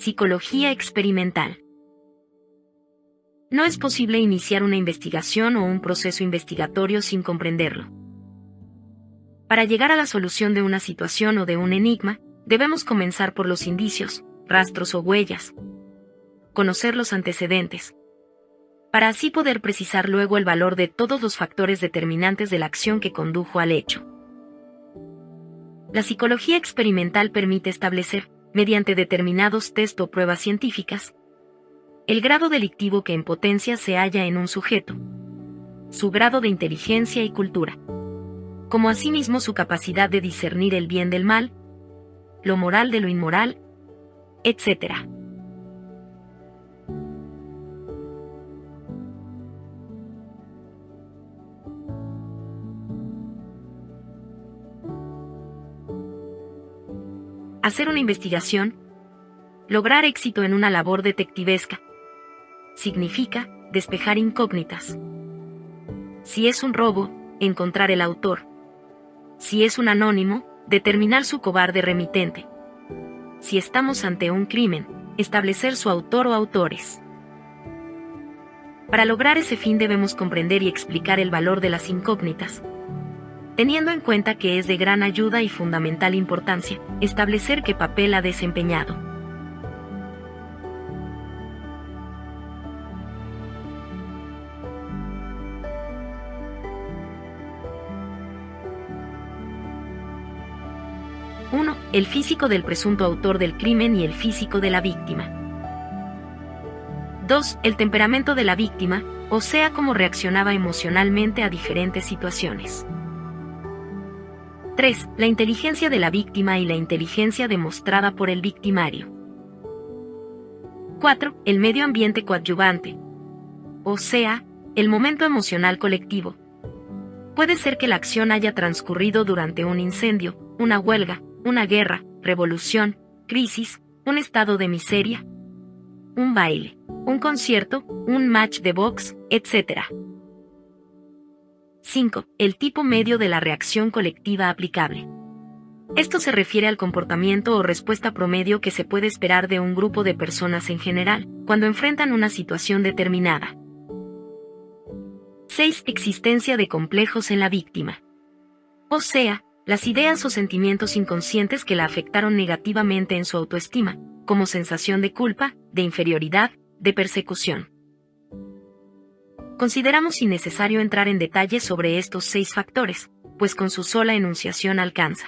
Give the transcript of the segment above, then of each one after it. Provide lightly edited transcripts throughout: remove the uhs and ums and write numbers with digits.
Psicología experimental. No es posible iniciar una investigación o un proceso investigatorio sin comprenderlo. Para llegar a la solución de una situación o de un enigma, debemos comenzar por los indicios, rastros o huellas. Conocer los antecedentes, para así poder precisar luego el valor de todos los factores determinantes de la acción que condujo al hecho. La psicología experimental permite establecer, mediante determinados test o pruebas científicas, el grado delictivo que en potencia se halla en un sujeto, su grado de inteligencia y cultura, como asimismo su capacidad de discernir el bien del mal, lo moral de lo inmoral, etc. Hacer una investigación, lograr éxito en una labor detectivesca, significa despejar incógnitas. Si es un robo, encontrar el autor. Si es un anónimo, determinar su cobarde remitente. Si estamos ante un crimen, establecer su autor o autores. Para lograr ese fin debemos comprender y explicar el valor de las incógnitas, teniendo en cuenta que es de gran ayuda y fundamental importancia establecer qué papel ha desempeñado. Uno, el físico del presunto autor del crimen y el físico de la víctima. 2. El temperamento de la víctima, o sea, cómo reaccionaba emocionalmente a diferentes situaciones. 3. La inteligencia de la víctima y la inteligencia demostrada por el victimario. 4. El medio ambiente coadyuvante, o sea, el momento emocional colectivo. Puede ser que la acción haya transcurrido durante un incendio, una huelga, una guerra, revolución, crisis, un estado de miseria, un baile, un concierto, un match de box, etc. 5. El tipo medio de la reacción colectiva aplicable. Esto se refiere al comportamiento o respuesta promedio que se puede esperar de un grupo de personas en general, cuando enfrentan una situación determinada. 6. Existencia de complejos en la víctima. O sea, las ideas o sentimientos inconscientes que la afectaron negativamente en su autoestima, como sensación de culpa, de inferioridad, de persecución. Consideramos innecesario entrar en detalles sobre estos 6 factores, pues con su sola enunciación alcanza.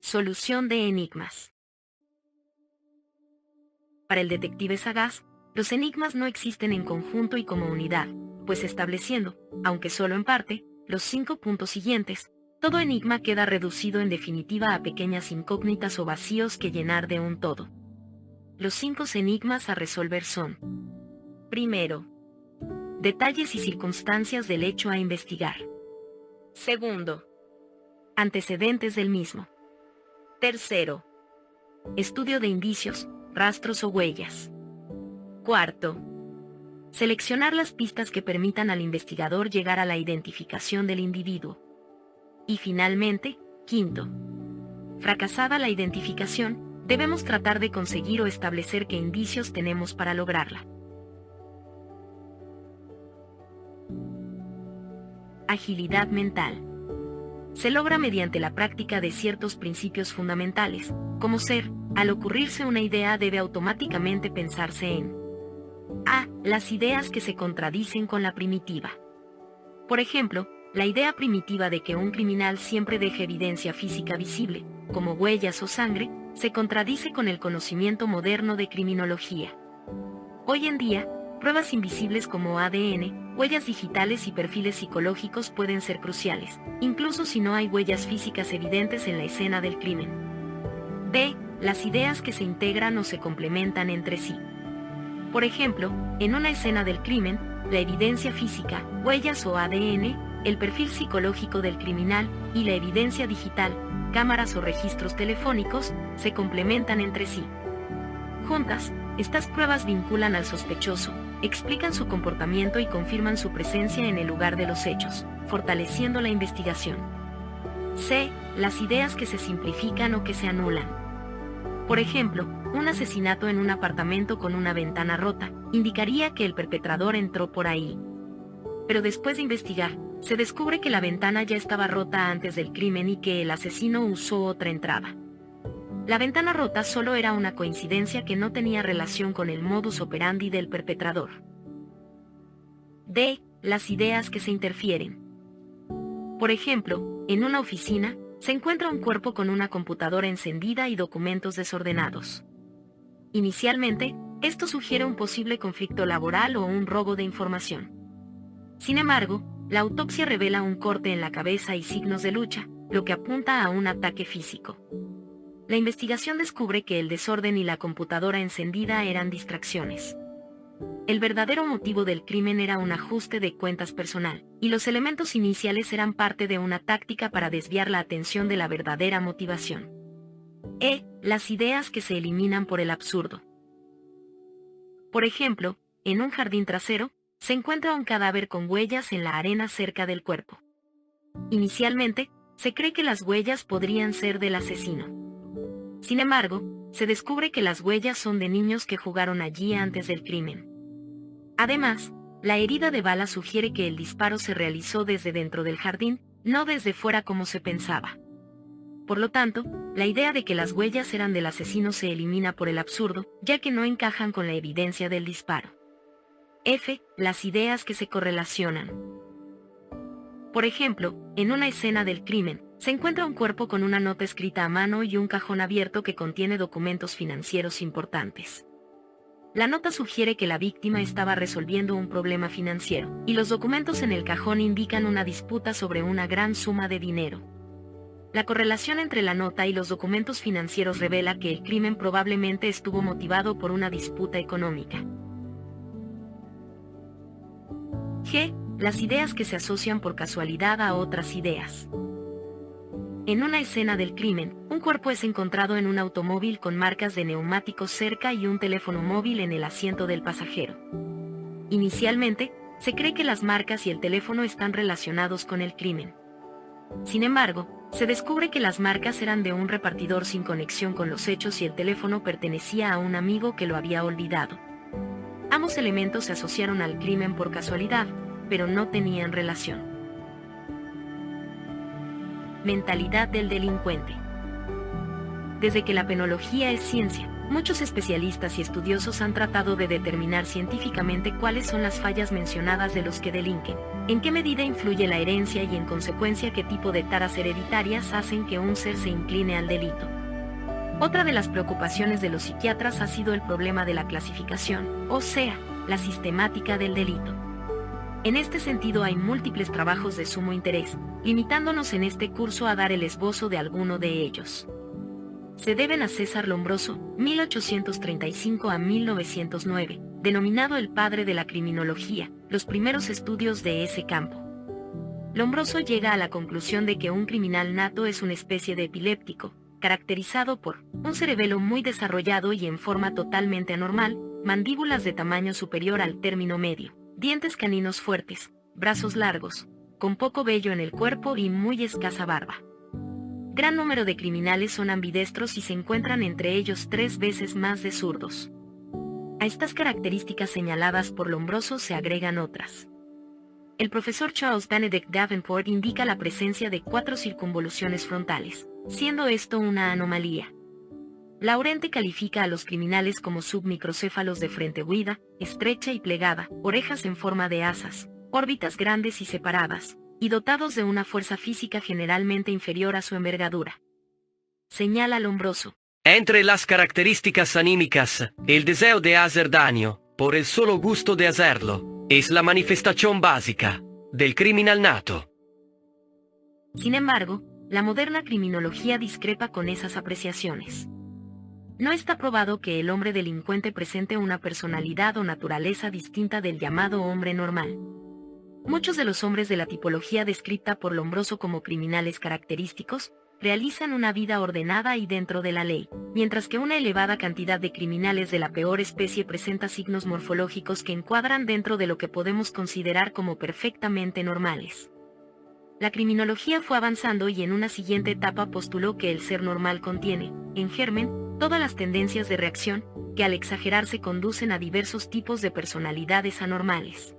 Solución de enigmas. Para el detective sagaz, los enigmas no existen en conjunto y como unidad, pues estableciendo, aunque solo en parte, los 5 puntos siguientes, todo enigma queda reducido en definitiva a pequeñas incógnitas o vacíos que llenar de un todo. Los 5 enigmas a resolver son: primero, detalles y circunstancias del hecho a investigar. Segundo, antecedentes del mismo. Tercero, estudio de indicios, rastros o huellas. Cuarto, seleccionar las pistas que permitan al investigador llegar a la identificación del individuo. Y finalmente, quinto, fracasada la identificación, debemos tratar de conseguir o establecer qué indicios tenemos para lograrla. Agilidad mental. Se logra mediante la práctica de ciertos principios fundamentales, como ser, al ocurrirse una idea debe automáticamente pensarse en A. Las ideas que se contradicen con la primitiva. Por ejemplo, la idea primitiva de que un criminal siempre deje evidencia física visible, como huellas o sangre, se contradice con el conocimiento moderno de criminología. Hoy en día, pruebas invisibles como ADN, huellas digitales y perfiles psicológicos pueden ser cruciales, incluso si no hay huellas físicas evidentes en la escena del crimen. B. Las ideas que se integran o se complementan entre sí. Por ejemplo, en una escena del crimen, la evidencia física, huellas o ADN, el perfil psicológico del criminal y la evidencia digital, cámaras o registros telefónicos, se complementan entre sí. Juntas, estas pruebas vinculan al sospechoso, explican su comportamiento y confirman su presencia en el lugar de los hechos, fortaleciendo la investigación. C. Las ideas que se simplifican o que se anulan. Por ejemplo, un asesinato en un apartamento con una ventana rota indicaría que el perpetrador entró por ahí. Pero después de investigar, se descubre que la ventana ya estaba rota antes del crimen y que el asesino usó otra entrada. La ventana rota solo era una coincidencia que no tenía relación con el modus operandi del perpetrador. D. Las ideas que se interfieren. Por ejemplo, en una oficina, se encuentra un cuerpo con una computadora encendida y documentos desordenados. Inicialmente, esto sugiere un posible conflicto laboral o un robo de información. Sin embargo, la autopsia revela un corte en la cabeza y signos de lucha, lo que apunta a un ataque físico. La investigación descubre que el desorden y la computadora encendida eran distracciones. El verdadero motivo del crimen era un ajuste de cuentas personal, y los elementos iniciales eran parte de una táctica para desviar la atención de la verdadera motivación. E. Las ideas que se eliminan por el absurdo. Por ejemplo, en un jardín trasero, se encuentra un cadáver con huellas en la arena cerca del cuerpo. Inicialmente, se cree que las huellas podrían ser del asesino. Sin embargo, se descubre que las huellas son de niños que jugaron allí antes del crimen. Además, la herida de bala sugiere que el disparo se realizó desde dentro del jardín, no desde fuera como se pensaba. Por lo tanto, la idea de que las huellas eran del asesino se elimina por el absurdo, ya que no encajan con la evidencia del disparo. F. Las ideas que se correlacionan. Por ejemplo, en una escena del crimen, se encuentra un cuerpo con una nota escrita a mano y un cajón abierto que contiene documentos financieros importantes. La nota sugiere que la víctima estaba resolviendo un problema financiero, y los documentos en el cajón indican una disputa sobre una gran suma de dinero. La correlación entre la nota y los documentos financieros revela que el crimen probablemente estuvo motivado por una disputa económica. G. Las ideas que se asocian por casualidad a otras ideas. En una escena del crimen, un cuerpo es encontrado en un automóvil con marcas de neumáticos cerca y un teléfono móvil en el asiento del pasajero. Inicialmente, se cree que las marcas y el teléfono están relacionados con el crimen. Sin embargo, se descubre que las marcas eran de un repartidor sin conexión con los hechos y el teléfono pertenecía a un amigo que lo había olvidado. Ambos elementos se asociaron al crimen por casualidad, pero no tenían relación. Mentalidad del delincuente. Desde que la penología es ciencia, muchos especialistas y estudiosos han tratado de determinar científicamente cuáles son las fallas mencionadas de los que delinquen, en qué medida influye la herencia y en consecuencia qué tipo de taras hereditarias hacen que un ser se incline al delito. Otra de las preocupaciones de los psiquiatras ha sido el problema de la clasificación, o sea, la sistemática del delito. En este sentido hay múltiples trabajos de sumo interés, limitándonos en este curso a dar el esbozo de alguno de ellos. Se deben a César Lombroso, 1835 a 1909, denominado el padre de la criminología, los primeros estudios de ese campo. Lombroso llega a la conclusión de que un criminal nato es una especie de epiléptico, caracterizado por un cerebelo muy desarrollado y en forma totalmente anormal, mandíbulas de tamaño superior al término medio, dientes caninos fuertes, brazos largos, con poco vello en el cuerpo y muy escasa barba. Gran número de criminales son ambidestros y se encuentran entre ellos 3 veces más de zurdos. A estas características señaladas por Lombroso se agregan otras. El profesor Charles Benedict Davenport indica la presencia de 4 circunvoluciones frontales, siendo esto una anomalía. Laurente califica a los criminales como submicrocéfalos de frente huida, estrecha y plegada, orejas en forma de asas, órbitas grandes y separadas, y dotados de una fuerza física generalmente inferior a su envergadura. Señala Lombroso. Entre las características anímicas, el deseo de hacer daño, por el solo gusto de hacerlo, es la manifestación básica del criminal nato. Sin embargo, la moderna criminología discrepa con esas apreciaciones. No está probado que el hombre delincuente presente una personalidad o naturaleza distinta del llamado hombre normal. Muchos de los hombres de la tipología descrita por Lombroso como criminales característicos, realizan una vida ordenada y dentro de la ley, mientras que una elevada cantidad de criminales de la peor especie presenta signos morfológicos que encuadran dentro de lo que podemos considerar como perfectamente normales. La criminología fue avanzando y en una siguiente etapa postuló que el ser normal contiene, en germen, todas las tendencias de reacción, que al exagerarse conducen a diversos tipos de personalidades anormales.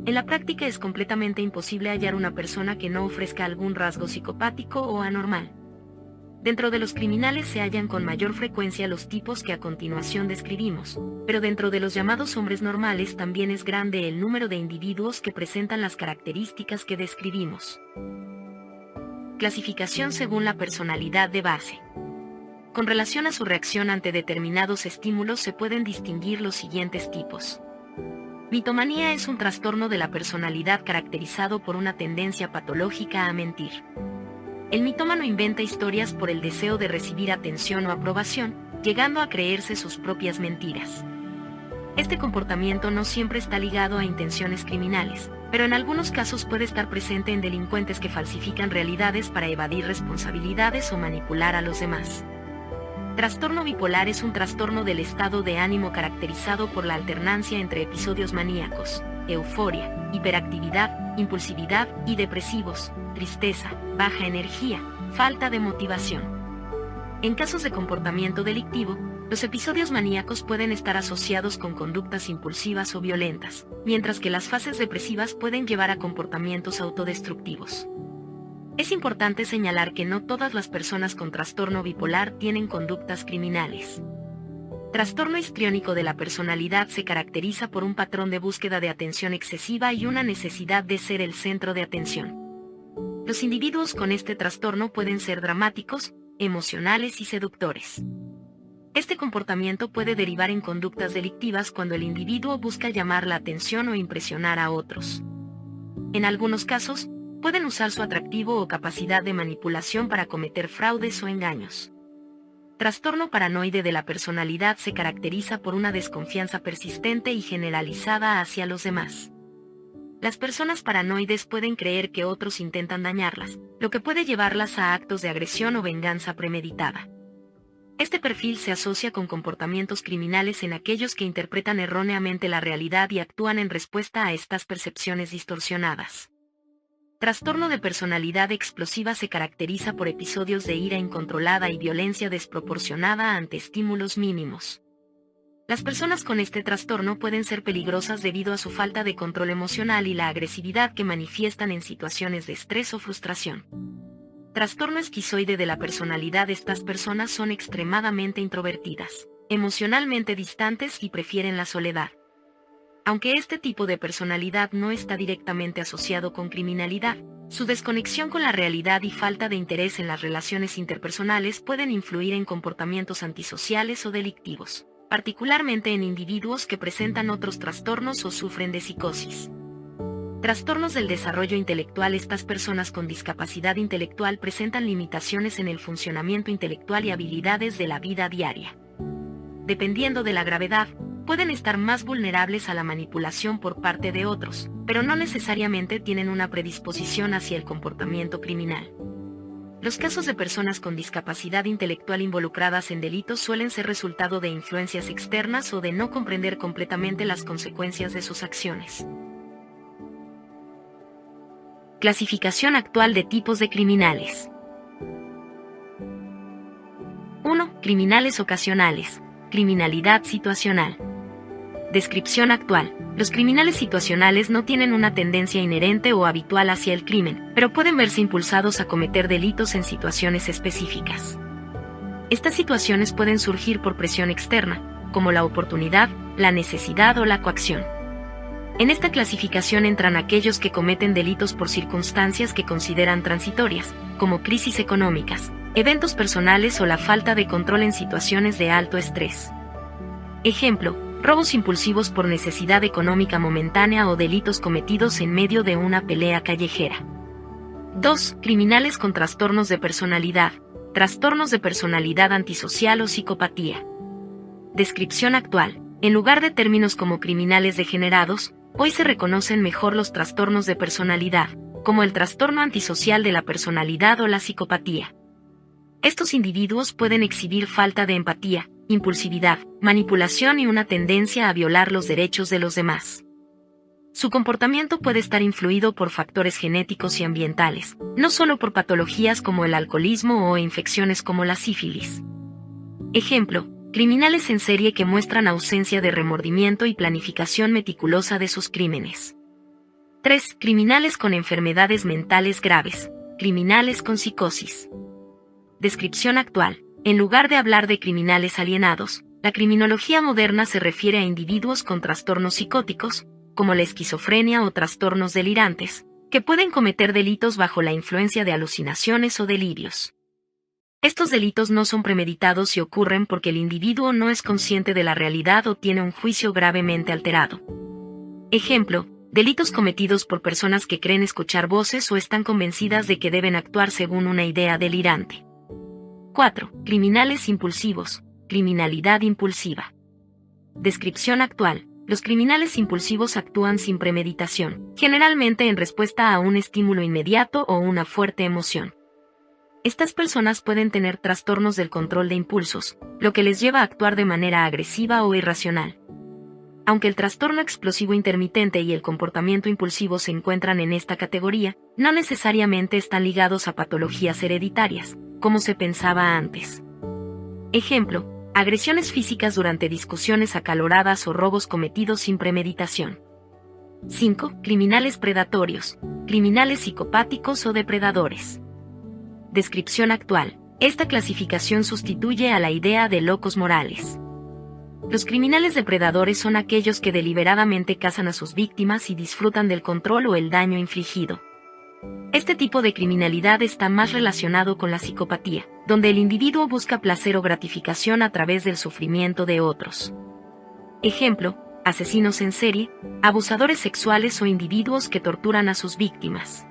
En la práctica es completamente imposible hallar una persona que no ofrezca algún rasgo psicopático o anormal. Dentro de los criminales se hallan con mayor frecuencia los tipos que a continuación describimos, pero dentro de los llamados hombres normales también es grande el número de individuos que presentan las características que describimos. Clasificación según la personalidad de base. Con relación a su reacción ante determinados estímulos se pueden distinguir los siguientes tipos. Mitomanía es un trastorno de la personalidad caracterizado por una tendencia patológica a mentir. El mitómano inventa historias por el deseo de recibir atención o aprobación, llegando a creerse sus propias mentiras. Este comportamiento no siempre está ligado a intenciones criminales, pero en algunos casos puede estar presente en delincuentes que falsifican realidades para evadir responsabilidades o manipular a los demás. Trastorno bipolar es un trastorno del estado de ánimo caracterizado por la alternancia entre episodios maníacos, euforia, hiperactividad, impulsividad y depresivos, tristeza, baja energía, falta de motivación. En casos de comportamiento delictivo, los episodios maníacos pueden estar asociados con conductas impulsivas o violentas, mientras que las fases depresivas pueden llevar a comportamientos autodestructivos. Es importante señalar que no todas las personas con trastorno bipolar tienen conductas criminales. Trastorno histriónico de la personalidad se caracteriza por un patrón de búsqueda de atención excesiva y una necesidad de ser el centro de atención. Los individuos con este trastorno pueden ser dramáticos, emocionales y seductores. Este comportamiento puede derivar en conductas delictivas cuando el individuo busca llamar la atención o impresionar a otros. En algunos casos, pueden usar su atractivo o capacidad de manipulación para cometer fraudes o engaños. Trastorno paranoide de la personalidad se caracteriza por una desconfianza persistente y generalizada hacia los demás. Las personas paranoides pueden creer que otros intentan dañarlas, lo que puede llevarlas a actos de agresión o venganza premeditada. Este perfil se asocia con comportamientos criminales en aquellos que interpretan erróneamente la realidad y actúan en respuesta a estas percepciones distorsionadas. Trastorno de personalidad explosiva se caracteriza por episodios de ira incontrolada y violencia desproporcionada ante estímulos mínimos. Las personas con este trastorno pueden ser peligrosas debido a su falta de control emocional y la agresividad que manifiestan en situaciones de estrés o frustración. Trastorno esquizoide de la personalidad. Estas personas son extremadamente introvertidas, emocionalmente distantes y prefieren la soledad. Aunque este tipo de personalidad no está directamente asociado con criminalidad, su desconexión con la realidad y falta de interés en las relaciones interpersonales pueden influir en comportamientos antisociales o delictivos, particularmente en individuos que presentan otros trastornos o sufren de psicosis. Trastornos del desarrollo intelectual. Estas personas con discapacidad intelectual presentan limitaciones en el funcionamiento intelectual y habilidades de la vida diaria. Dependiendo de la gravedad, pueden estar más vulnerables a la manipulación por parte de otros, pero no necesariamente tienen una predisposición hacia el comportamiento criminal. Los casos de personas con discapacidad intelectual involucradas en delitos suelen ser resultado de influencias externas o de no comprender completamente las consecuencias de sus acciones. Clasificación actual de tipos de criminales. 1. Criminales ocasionales. Criminalidad situacional. Descripción actual. Los criminales situacionales no tienen una tendencia inherente o habitual hacia el crimen, pero pueden verse impulsados a cometer delitos en situaciones específicas. Estas situaciones pueden surgir por presión externa, como la oportunidad, la necesidad o la coacción. En esta clasificación entran aquellos que cometen delitos por circunstancias que consideran transitorias, como crisis económicas, eventos personales o la falta de control en situaciones de alto estrés. Ejemplo: robos impulsivos por necesidad económica momentánea o delitos cometidos en medio de una pelea callejera. 2. Criminales con trastornos de personalidad, trastornos de personalidad antisocial o psicopatía. Descripción actual. En lugar de términos como criminales degenerados, hoy se reconocen mejor los trastornos de personalidad, como el trastorno antisocial de la personalidad o la psicopatía. Estos individuos pueden exhibir falta de empatía, impulsividad, manipulación y una tendencia a violar los derechos de los demás. Su comportamiento puede estar influido por factores genéticos y ambientales, no solo por patologías como el alcoholismo o infecciones como la sífilis. Ejemplo, criminales en serie que muestran ausencia de remordimiento y planificación meticulosa de sus crímenes. 3. Criminales con enfermedades mentales graves, criminales con psicosis. Descripción actual. En lugar de hablar de criminales alienados, la criminología moderna se refiere a individuos con trastornos psicóticos, como la esquizofrenia o trastornos delirantes, que pueden cometer delitos bajo la influencia de alucinaciones o delirios. Estos delitos no son premeditados y ocurren porque el individuo no es consciente de la realidad o tiene un juicio gravemente alterado. Ejemplo, delitos cometidos por personas que creen escuchar voces o están convencidas de que deben actuar según una idea delirante. 4. Criminales impulsivos, criminalidad impulsiva. Descripción actual. Los criminales impulsivos actúan sin premeditación, generalmente en respuesta a un estímulo inmediato o una fuerte emoción. Estas personas pueden tener trastornos del control de impulsos, lo que les lleva a actuar de manera agresiva o irracional. Aunque el trastorno explosivo intermitente y el comportamiento impulsivo se encuentran en esta categoría, no necesariamente están ligados a patologías hereditarias, como se pensaba antes. Ejemplo, agresiones físicas durante discusiones acaloradas o robos cometidos sin premeditación. 5. Criminales predatorios, criminales psicopáticos o depredadores. Descripción actual. Esta clasificación sustituye a la idea de locos morales. Los criminales depredadores son aquellos que deliberadamente cazan a sus víctimas y disfrutan del control o el daño infligido. Este tipo de criminalidad está más relacionado con la psicopatía, donde el individuo busca placer o gratificación a través del sufrimiento de otros. Ejemplo, asesinos en serie, abusadores sexuales o individuos que torturan a sus víctimas.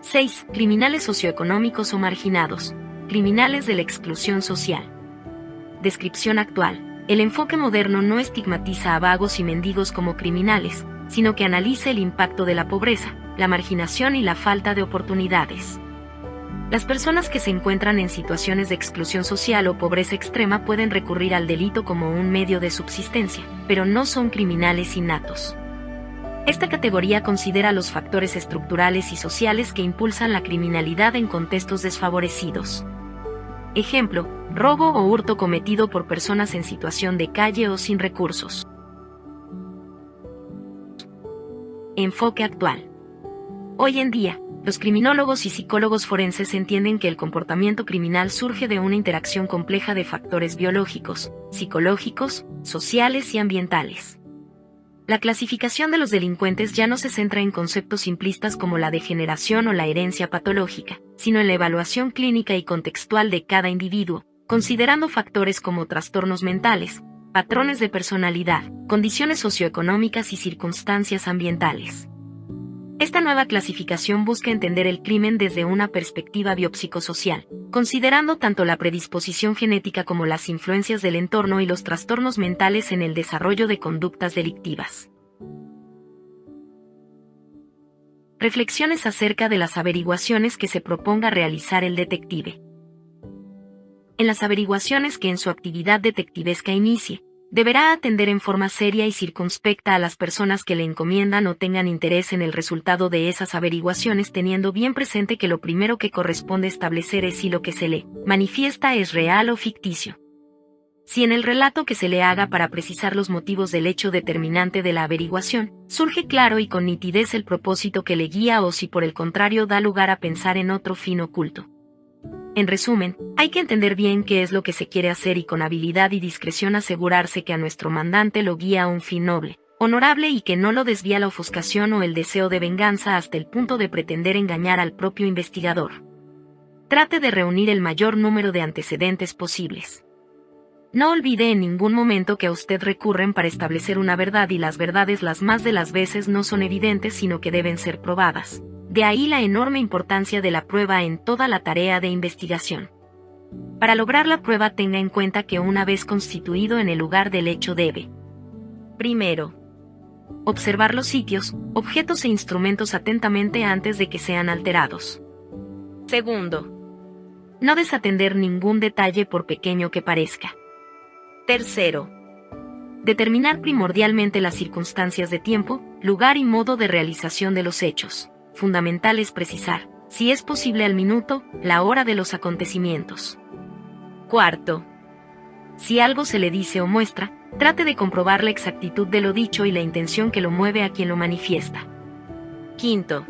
6. Criminales socioeconómicos o marginados, criminales de la exclusión social. Descripción actual. El enfoque moderno no estigmatiza a vagos y mendigos como criminales, sino que analiza el impacto de la pobreza, la marginación y la falta de oportunidades. Las personas que se encuentran en situaciones de exclusión social o pobreza extrema pueden recurrir al delito como un medio de subsistencia, pero no son criminales innatos. Esta categoría considera los factores estructurales y sociales que impulsan la criminalidad en contextos desfavorecidos. Ejemplo, robo o hurto cometido por personas en situación de calle o sin recursos. Enfoque actual. Hoy en día, los criminólogos y psicólogos forenses entienden que el comportamiento criminal surge de una interacción compleja de factores biológicos, psicológicos, sociales y ambientales. La clasificación de los delincuentes ya no se centra en conceptos simplistas como la degeneración o la herencia patológica, sino en la evaluación clínica y contextual de cada individuo, considerando factores como trastornos mentales, patrones de personalidad, condiciones socioeconómicas y circunstancias ambientales. Esta nueva clasificación busca entender el crimen desde una perspectiva biopsicosocial, considerando tanto la predisposición genética como las influencias del entorno y los trastornos mentales en el desarrollo de conductas delictivas. Reflexiones acerca de las averiguaciones que se proponga realizar el detective. En las averiguaciones que en su actividad detectivesca inicie, deberá atender en forma seria y circunspecta a las personas que le encomiendan o tengan interés en el resultado de esas averiguaciones, teniendo bien presente que lo primero que corresponde establecer es si lo que se le manifiesta es real o ficticio. Si en el relato que se le haga para precisar los motivos del hecho determinante de la averiguación, surge claro y con nitidez el propósito que le guía o si por el contrario da lugar a pensar en otro fin oculto. En resumen, hay que entender bien qué es lo que se quiere hacer y con habilidad y discreción asegurarse que a nuestro mandante lo guía a un fin noble, honorable y que no lo desvía la ofuscación o el deseo de venganza hasta el punto de pretender engañar al propio investigador. Trate de reunir el mayor número de antecedentes posibles. No olvide en ningún momento que a usted recurren para establecer una verdad y las verdades las más de las veces no son evidentes sino que deben ser probadas. De ahí la enorme importancia de la prueba en toda la tarea de investigación. Para lograr la prueba tenga en cuenta que una vez constituido en el lugar del hecho debe: primero, observar los sitios, objetos e instrumentos atentamente antes de que sean alterados. Segundo, no desatender ningún detalle por pequeño que parezca. Tercero, determinar primordialmente las circunstancias de tiempo, lugar y modo de realización de los hechos. Fundamental es precisar, si es posible al minuto, la hora de los acontecimientos. Cuarto, Si algo se le dice o muestra, trate de comprobar la exactitud de lo dicho y la intención que lo mueve a quien lo manifiesta. Quinto,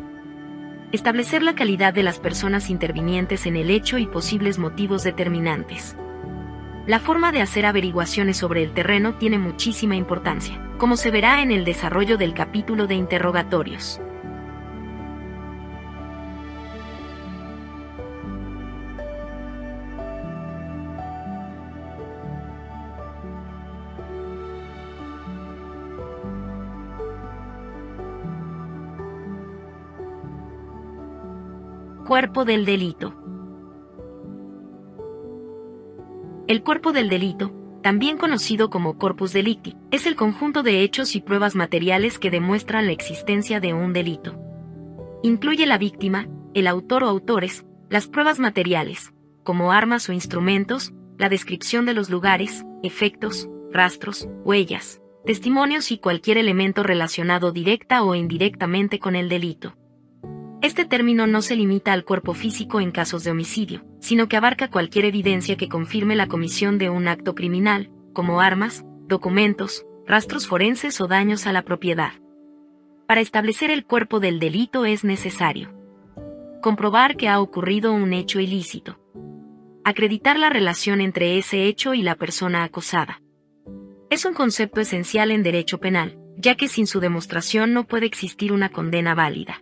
establecer la calidad de las personas intervinientes en el hecho y posibles motivos determinantes. La forma de hacer averiguaciones sobre el terreno tiene muchísima importancia, como se verá en el desarrollo del capítulo de interrogatorios. Cuerpo del delito. El cuerpo del delito, también conocido como corpus delicti, es el conjunto de hechos y pruebas materiales que demuestran la existencia de un delito. Incluye la víctima, el autor o autores, las pruebas materiales, como armas o instrumentos, la descripción de los lugares, efectos, rastros, huellas, testimonios y cualquier elemento relacionado directa o indirectamente con el delito. Este término no se limita al cuerpo físico en casos de homicidio, sino que abarca cualquier evidencia que confirme la comisión de un acto criminal, como armas, documentos, rastros forenses o daños a la propiedad. Para establecer el cuerpo del delito es necesario comprobar que ha ocurrido un hecho ilícito, acreditar la relación entre ese hecho y la persona acosada. Es un concepto esencial en derecho penal, ya que sin su demostración no puede existir una condena válida.